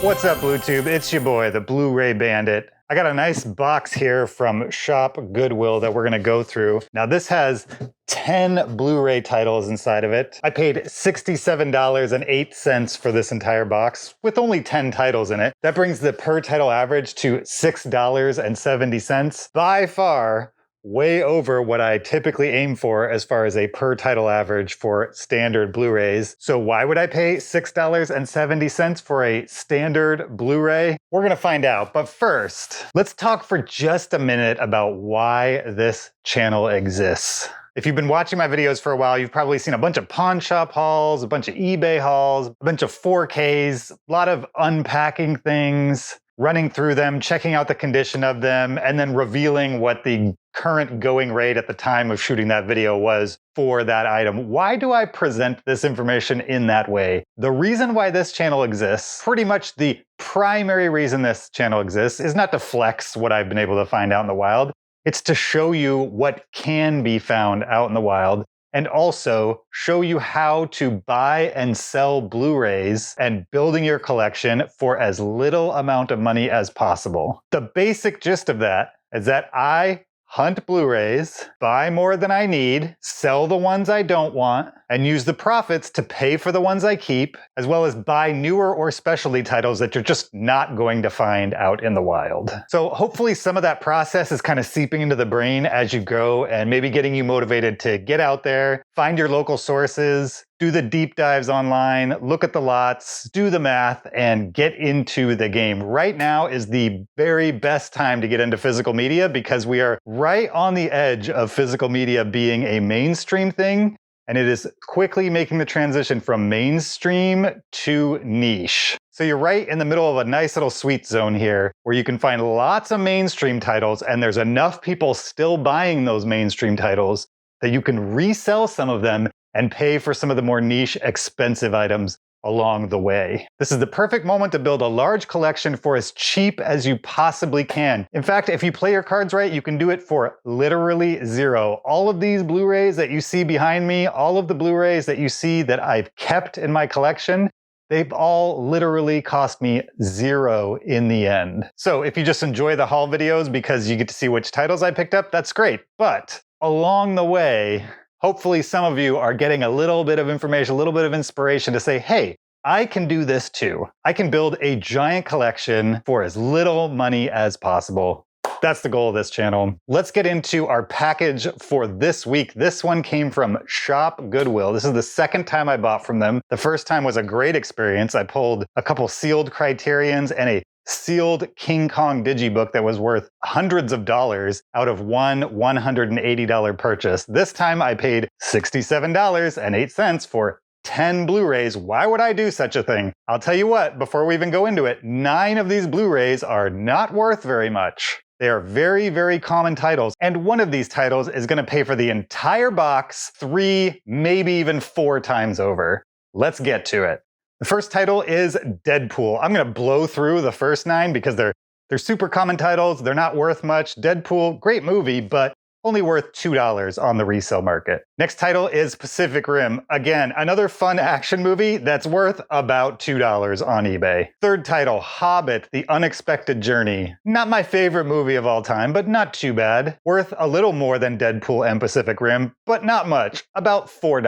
What's up, BlueTube? It's your boy, the Blu-ray Bandit. I got a nice box here from Shop Goodwill that we're gonna go through. Now this has 10 Blu-ray titles inside of it. I paid $67.08 for this entire box with only 10 titles in it. That brings the per title average to $6.70. By far, way over what I typically aim for as far as a per title average for standard Blu-rays. So why would I pay $6.70 for a standard Blu-ray? We're gonna find out, but first, let's talk for just a minute about why this channel exists. If you've been watching my videos for a while, you've probably seen a bunch of pawn shop hauls, a bunch of eBay hauls, a bunch of 4Ks, a lot of unpacking things, running through them, checking out the condition of them, and then revealing what the current going rate at the time of shooting that video was for that item. Why do I present this information in that way? The reason why this channel exists, pretty much the primary reason this channel exists, is not to flex what I've been able to find out in the wild. It's to show you what can be found out in the wild, and also show you how to buy and sell Blu-rays and building your collection for as little amount of money as possible. The basic gist of that is that I hunt Blu-rays, buy more than I need, sell the ones I don't want, and use the profits to pay for the ones I keep, as well as buy newer or specialty titles that you're just not going to find out in the wild. So hopefully some of that process is kind of seeping into the brain as you go and maybe getting you motivated to get out there, find your local sources, do the deep dives online, look at the lots, do the math, and get into the game. Right now is the very best time to get into physical media because we are right on the edge of physical media being a mainstream thing, and it is quickly making the transition from mainstream to niche. So you're right in the middle of a nice little sweet zone here where you can find lots of mainstream titles, and there's enough people still buying those mainstream titles that you can resell some of them and pay for some of the more niche, expensive items along the way. This is the perfect moment to build a large collection for as cheap as you possibly can. In fact, if you play your cards right, you can do it for literally zero. All of these Blu-rays that you see behind me, all of the Blu-rays that you see that I've kept in my collection, they've all literally cost me zero in the end. So if you just enjoy the haul videos because you get to see which titles I picked up, that's great. But along the way, hopefully some of you are getting a little bit of information, a little bit of inspiration to say, hey, I can do this too. I can build a giant collection for as little money as possible. That's the goal of this channel. Let's get into our package for this week. This one came from Shop Goodwill. This is the second time I bought from them. The first time was a great experience. I pulled a couple sealed Criterions and a sealed King Kong digibook that was worth hundreds of dollars out of one $180 purchase. This time I paid $67.08 for 10 Blu-rays. Why would I do such a thing? I'll tell you what, before we even go into it, 9 of these Blu-rays are not worth very much. They are very, very common titles, and one of these titles is going to pay for the entire box 3, maybe even 4 times over. Let's get to it. The first title is Deadpool. I'm going to blow through the first 9 because they're super common titles. They're not worth much. Deadpool, great movie, but only worth $2 on the resale market. Next title is Pacific Rim. Again, another fun action movie that's worth about $2 on eBay. Third title, Hobbit, The Unexpected Journey. Not my favorite movie of all time, but not too bad. Worth a little more than Deadpool and Pacific Rim, but not much. About $4.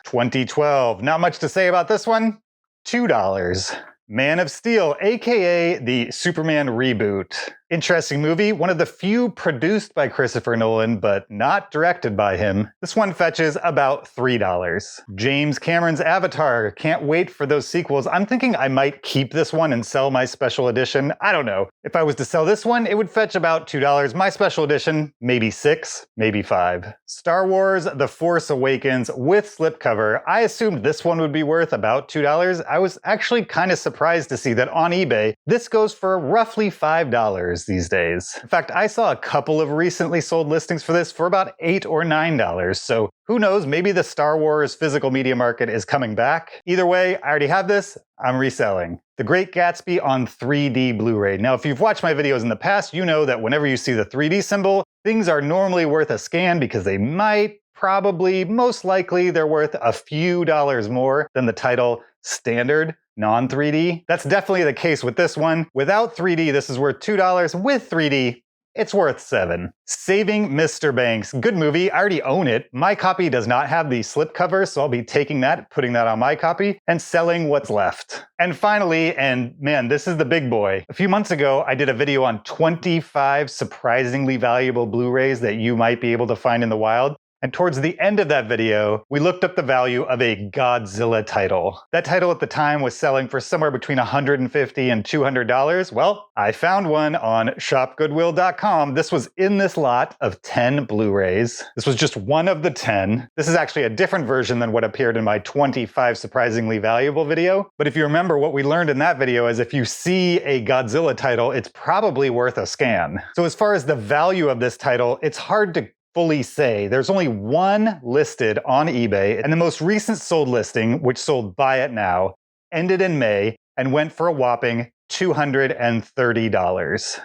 2012. Not much to say about this one. $2. Man of Steel, aka the Superman reboot. Interesting movie, one of the few produced by Christopher Nolan, but not directed by him. This one fetches about $3. James Cameron's Avatar, can't wait for those sequels. I'm thinking I might keep this one and sell my special edition. I don't know. If I was to sell this one, it would fetch about $2. My special edition, maybe $6, maybe $5. Star Wars The Force Awakens with slipcover. I assumed this one would be worth about $2. I was actually kind of surprised to see that on eBay, this goes for roughly $5 these days. In fact, I saw a couple of recently sold listings for this for about $8 or $9. So who knows, maybe the Star Wars physical media market is coming back. Either way, I already have this, I'm reselling. The Great Gatsby on 3D Blu-ray. Now, if you've watched my videos in the past, you know that whenever you see the 3D symbol, things are normally worth a scan because they might probably, most likely, they're worth a few dollars more than the title standard non-3D. That's definitely the case with this one. Without 3D, this is worth $2. With 3D, it's worth $7. Saving Mr. Banks. Good movie. I already own it. My copy does not have the slipcover, so I'll be taking that, putting that on my copy, and selling what's left. And finally, and man, this is the big boy. A few months ago, I did a video on 25 surprisingly valuable Blu-rays that you might be able to find in the wild. And towards the end of that video, we looked up the value of a Godzilla title. That title at the time was selling for somewhere between $150 and $200. Well, I found one on shopgoodwill.com. This was in this lot of 10 Blu-rays. This was just one of the 10. This is actually a different version than what appeared in my 25 surprisingly valuable video. But if you remember, what we learned in that video is if you see a Godzilla title, it's probably worth a scan. So as far as the value of this title, it's hard to fully say. There's only one listed on eBay, and the most recent sold listing, which sold buy it now, ended in May and went for a whopping $230.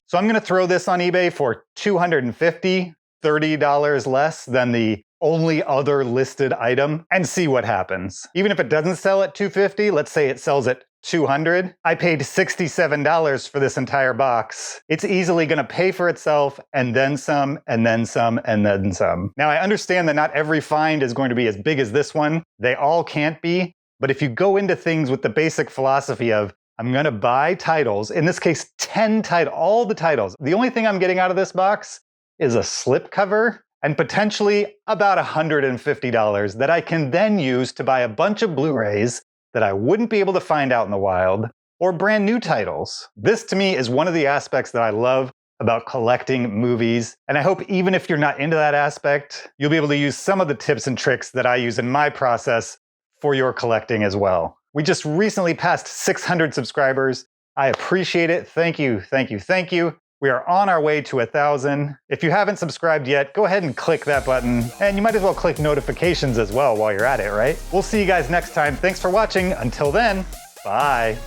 So I'm gonna throw this on eBay for $250, $30 less than the only other listed item, and see what happens. Even if it doesn't sell at $250, let's say it sells at $200. I paid $67 for this entire box. It's easily gonna pay for itself, and then some, and then some, and then some. Now, I understand that not every find is going to be as big as this one. They all can't be, but if you go into things with the basic philosophy of, I'm gonna buy titles, in this case, 10 titles, all the titles. The only thing I'm getting out of this box is a slipcover and potentially about $150 that I can then use to buy a bunch of Blu-rays that I wouldn't be able to find out in the wild, or brand new titles. This to me is one of the aspects that I love about collecting movies, and I hope even if you're not into that aspect, you'll be able to use some of the tips and tricks that I use in my process for your collecting as well. We just recently passed 600 subscribers. I appreciate it. Thank you, thank you, thank you. We are on our way to 1,000. If you haven't subscribed yet, go ahead and click that button. And you might as well click notifications as well while you're at it, right? We'll see you guys next time. Thanks for watching. Until then, bye.